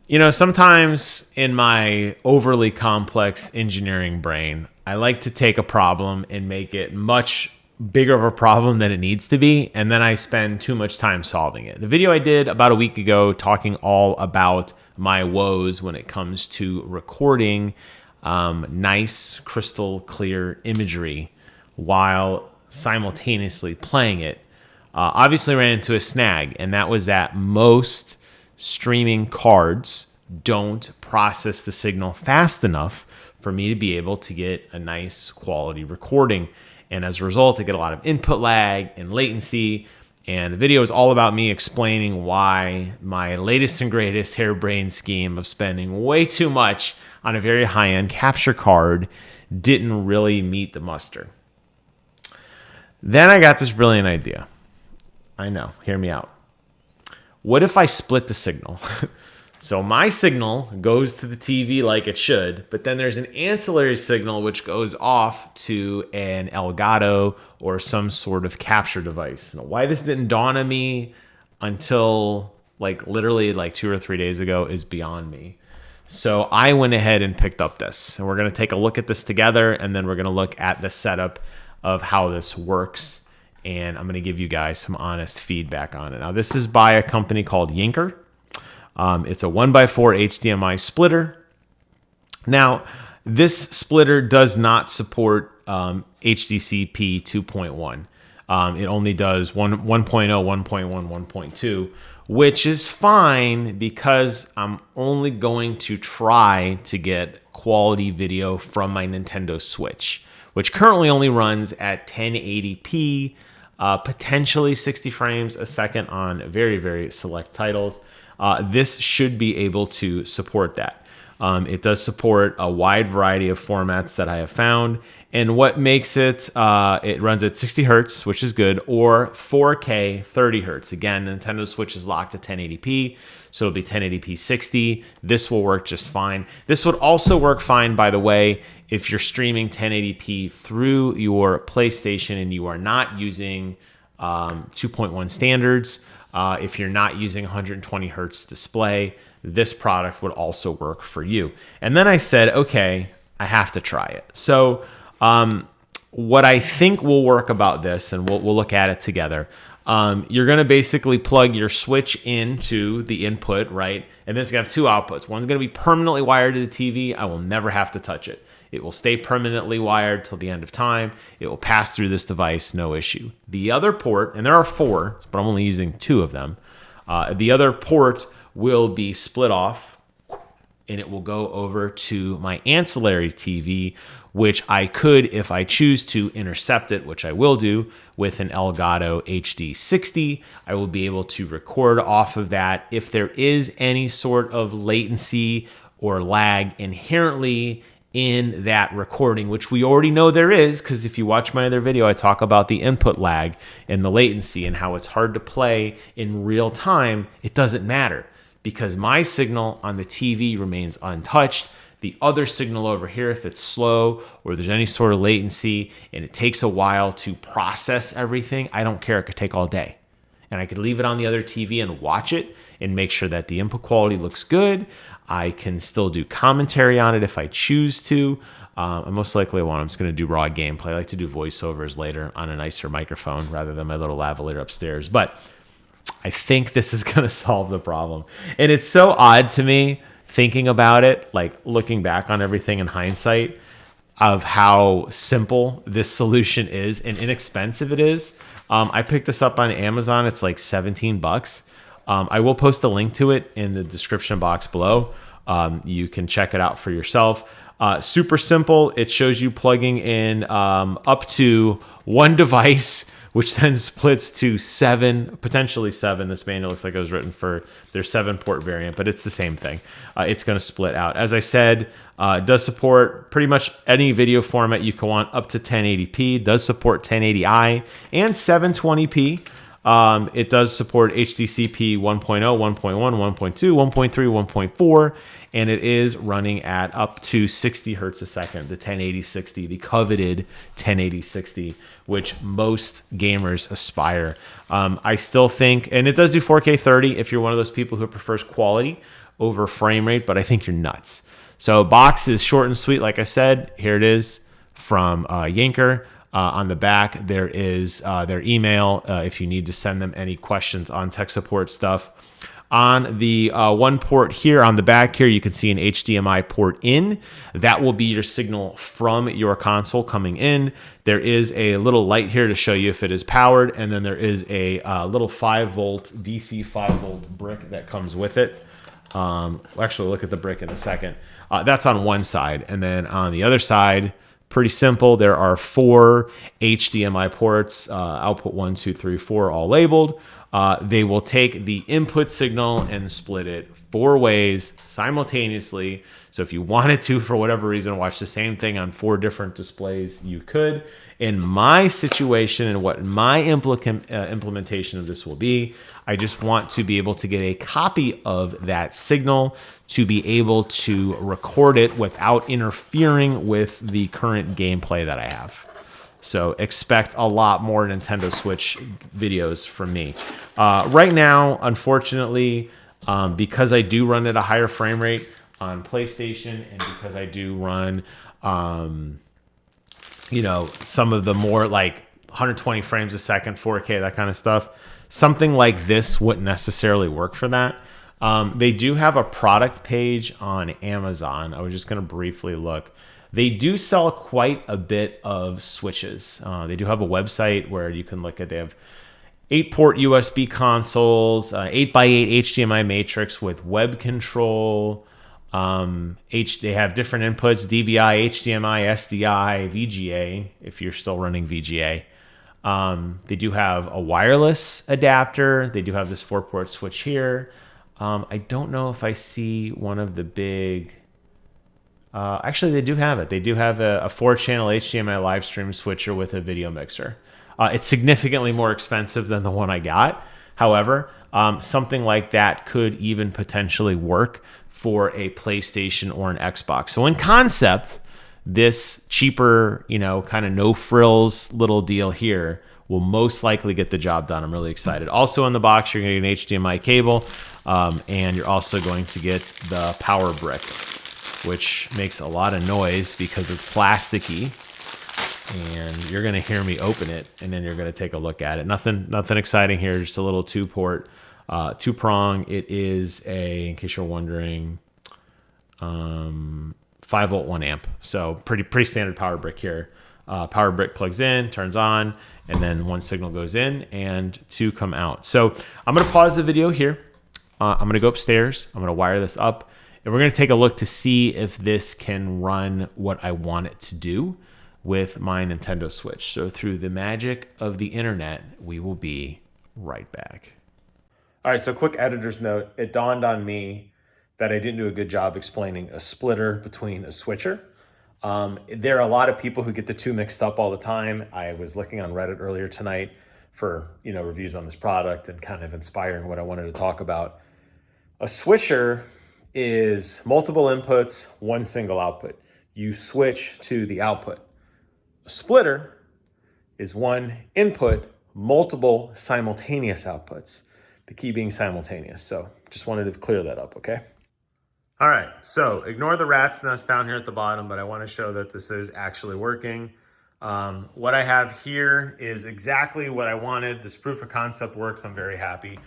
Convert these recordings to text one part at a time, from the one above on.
You know, sometimes in my overly complex engineering brain, I like to take a problem and make it much bigger of a problem than it needs to be, and then I spend too much time solving it. The video I did about a week ago talking all about my woes when it comes to recording nice, crystal clear imagery while simultaneously playing it, obviously ran into a snag, and that was that most streaming cards don't process the signal fast enough for me to be able to get a nice quality recording. And as a result, I get a lot of input lag and latency. And the video is all about me explaining why my latest and greatest harebrained scheme of spending way too much on a very high-end capture card didn't really meet the muster. Then I got this brilliant idea. I know, hear me out. What if I split the signal? So my signal goes to the TV like it should, but then there's an ancillary signal which goes off to an Elgato or some sort of capture device. Now, why this didn't dawn on me until literally 2 or 3 days ago is beyond me. So I went ahead and picked up this, and we're going to take a look at this together, and then we're going to look at the setup of how this works. And I'm going to give you guys some honest feedback on it. Now, this is by a company called Yinker. It's a 1x4 HDMI splitter. Now, this splitter does not support HDCP 2.1. It only does 1.0, 1.1, 1.2, which is fine because I'm only going to try to get quality video from my Nintendo Switch, which currently only runs at 1080p, potentially 60 frames a second on very, very select titles. This should be able to support that. It does support a wide variety of formats that I have found. And what makes it, it runs at 60 hertz, which is good, or 4K 30 hertz. Again, Nintendo Switch is locked to 1080p, so it'll be 1080p 60. This will work just fine. This would also work fine, by the way, if you're streaming 1080p through your PlayStation and you are not using 2.1 standards. If you're not using 120 hertz display, this product would also work for you. And then I said, okay, I have to try it. So what I think will work about this, and we'll look at it together, you're going to basically plug your Switch into the input, right? And this is going to have two outputs. One's going to be permanently wired to the TV. I will never have to touch it. It will stay permanently wired till the end of time. It will pass through this device, no issue. The other port, and there are 4, but I'm only using 2 of them. The other port will be split off, and it will go over to my ancillary TV, which I could, if I choose to, intercept it, which I will do with an Elgato HD60. I will be able to record off of that. If there is any sort of latency or lag inherently in that recording, which we already know there is, because if you watch my other video, I talk about the input lag and the latency and how it's hard to play in real time. It doesn't matter because my signal on the TV remains untouched. The other signal over here, if it's slow or there's any sort of latency and it takes a while to process everything, I don't care. It could take all day. And I could leave it on the other TV and watch it and make sure that the input quality looks good. I can still do commentary on it if I choose to. I most likely won't. I'm just going to do raw gameplay. I like to do voiceovers later on a nicer microphone rather than my little lavalier upstairs. But I think this is going to solve the problem. And it's so odd to me thinking about it, like looking back on everything in hindsight, of how simple this solution is and inexpensive it is. I picked this up on Amazon. It's like $17. I will post a link to it in the description box below. You can check it out for yourself. Super simple. It shows you plugging in up to one device, which then splits to 7, potentially 7. This manual looks like it was written for their 7-port variant, but it's the same thing. It's going to split out. As I said, it does support pretty much any video format you can want up to 1080p. It does support 1080i and 720p. It does support HDCP 1.0, 1.1, 1.2, 1.3, 1.4, and it is running at up to 60 hertz a second, the 1080-60, the coveted 1080-60, which most gamers aspire. I still think, and it does do 4K 30 if you're one of those people who prefers quality over frame rate, but I think you're nuts. So box is short and sweet. Like I said, here it is from Yinker. On the back, there is their email if you need to send them any questions on tech support stuff. On the one port here on the back here, you can see an HDMI port in. That will be your signal from your console coming in. There is a little light here to show you if it is powered, and then there is a little 5-volt DC 5-volt brick that comes with it. We'll actually look at the brick in a second. That's on one side, and then on the other side, pretty simple. There are 4 HDMI ports, output 1, 2, 3, 4, all labeled. They will take the input signal and split it 4 ways simultaneously. So if you wanted to, for whatever reason, watch the same thing on 4 different displays, you could. In my situation and what my implementation of this will be, I just want to be able to get a copy of that signal to be able to record it without interfering with the current gameplay that I have. So expect a lot more Nintendo Switch videos from me. Right now, unfortunately, because I do run at a higher frame rate on PlayStation, and because I do run, you know, some of the more like 120 frames a second, 4K, that kind of stuff, something like this wouldn't necessarily work for that. They do have a product page on Amazon. I was just going to briefly look. They do sell quite a bit of switches. They do have a website where you can look at, they have 8-port USB consoles, 8x8 HDMI matrix with web control. They have different inputs, DVI, HDMI, SDI, VGA, if you're still running VGA. They do have a wireless adapter. They do have this 4-port switch here. I don't know if I see one of the big... actually, they do have it. They do have a 4-channel HDMI live stream switcher with a video mixer. It's significantly more expensive than the one I got. However, something like that could even potentially work for a PlayStation or an Xbox. So in concept, this cheaper, you know, kind of no frills little deal here will most likely get the job done. I'm really excited. Also in the box, you're going to get an HDMI cable, and you're also going to get the power brick, which makes a lot of noise because it's plasticky, and you're going to hear me open it, and then you're going to take a look at it. Nothing exciting here, just a little 2-port, 2-prong. It is a, in case you're wondering, 5-volt 1 amp. So pretty standard power brick here. Power brick plugs in, turns on, and then 1 signal goes in and 2 come out. So I'm going to pause the video here. I'm going to go upstairs. I'm going to wire this up, and we're going to take a look to see if this can run what I want it to do with my Nintendo Switch. So through the magic of the internet, we will be right back. All right, so quick editor's note. It dawned on me that I didn't do a good job explaining a splitter between a switcher. There are a lot of people who get the two mixed up all the time. I was looking on Reddit earlier tonight for, you know, reviews on this product and kind of inspiring what I wanted to talk about. A switcher is multiple inputs, 1 single output. You switch to the output. A splitter is 1 input, multiple simultaneous outputs. The key being simultaneous. So just wanted to clear that up, okay? All right, so ignore the rat's nest down here at the bottom, but I want to show that this is actually working. What I have here is exactly what I wanted. This proof of concept works. I'm very happy.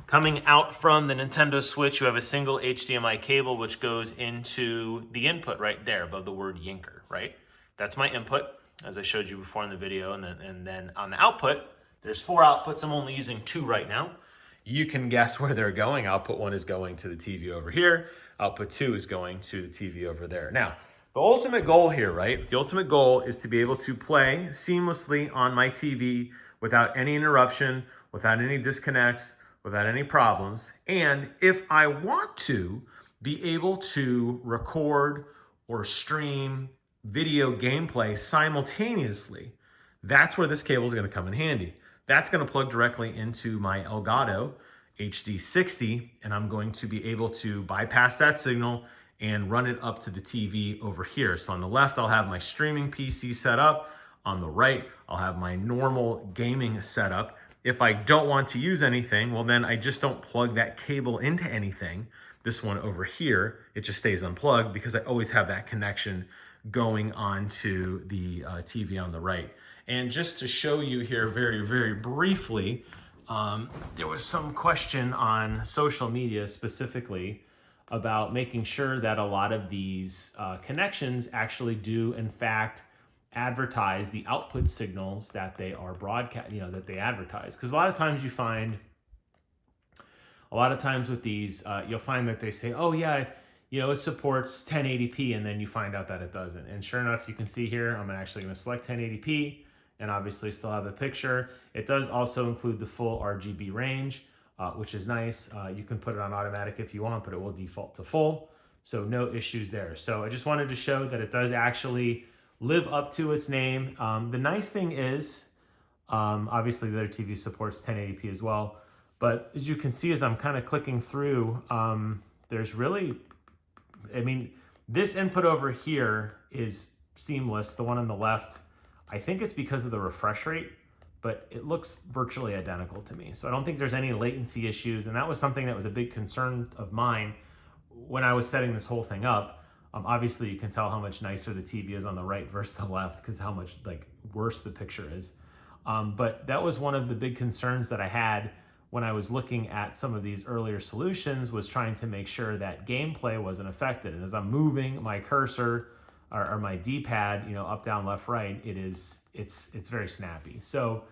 Coming out from the Nintendo Switch, you have a single HDMI cable, which goes into the input right there above the word Yinker, right? That's my input, as I showed you before in the video. And then on the output, there's 4 outputs. I'm only using 2 right now. You can guess where they're going. Output 1 is going to the TV over here. Output 2 is going to the TV over there. Now, the ultimate goal here, right? The ultimate goal is to be able to play seamlessly on my TV without any interruption, without any disconnects, without any problems. And if I want to, be able to record or stream video gameplay simultaneously. That's where this cable is going to come in handy. That's going to plug directly into my Elgato Hd60, and I'm going to be able to bypass that signal and run it up to the TV over here. So on the left, I'll have my streaming PC set up. On the right, I'll have my normal gaming setup. If I don't want to use anything, well then I just don't plug that cable into anything. This one over here, it just stays unplugged because I always have that connection going onto the TV on the right. And just to show you here very, very briefly, there was some question on social media specifically about making sure that a lot of these connections actually do in fact advertise the output signals that they are broadcast, that they advertise. Because a lot of times you find, a lot of times with these, you'll find that they say, oh yeah, it supports 1080p, and then you find out that it doesn't. And sure enough, you can see here, I'm actually going to select 1080p and obviously still have the picture. It does also include the full RGB range, which is nice. You can put it on automatic if you want, but it will default to full. So no issues there. So I just wanted to show that it does actually live up to its name. The nice thing is, obviously the other TV supports 1080p as well. But as you can see, as I'm kind of clicking through, there's really, this input over here is seamless. The one on the left, I think it's because of the refresh rate, but it looks virtually identical to me. So I don't think there's any latency issues. And that was something that was a big concern of mine when I was setting this whole thing up. Obviously, you can tell how much nicer the TV is on the right versus the left because how much worse the picture is. But that was one of the big concerns that I had when I was looking at some of these earlier solutions, was trying to make sure that gameplay wasn't affected. And as I'm moving my cursor or my D-pad, up, down, left, right, it's very snappy. So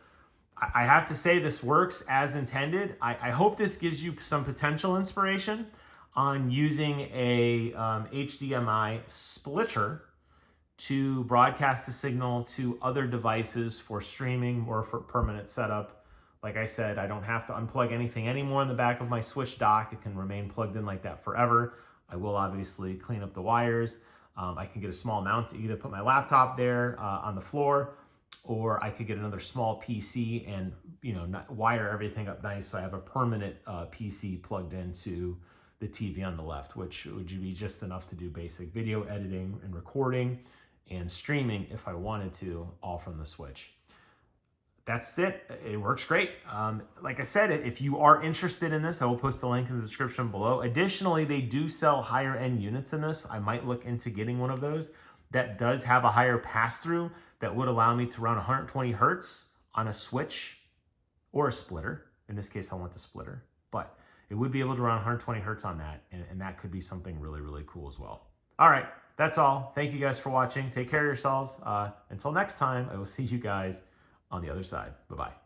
I have to say this works as intended. I hope this gives you some potential inspiration on using a HDMI splitter to broadcast the signal to other devices for streaming or for permanent setup. Like I said, I don't have to unplug anything anymore in the back of my switch dock. It can remain plugged in like that forever. I will obviously clean up the wires. I can get a small mount to either put my laptop there on the floor, or I could get another small PC and wire everything up nice so I have a permanent PC plugged into the TV on the left, which would be just enough to do basic video editing and recording and streaming if I wanted to, all from the switch. That's it. It works great. Like I said, if you are interested in this, I will post a link in the description below. Additionally, they do sell higher end units in this. I might look into getting one of those that does have a higher pass-through that would allow me to run 120 hertz on a switch or a splitter. In this case, I want the splitter, but it would be able to run 120 hertz on that, and that could be something really, really cool as well. All right, that's all. Thank you guys for watching. Take care of yourselves. Until next time, I will see you guys on the other side. Bye-bye.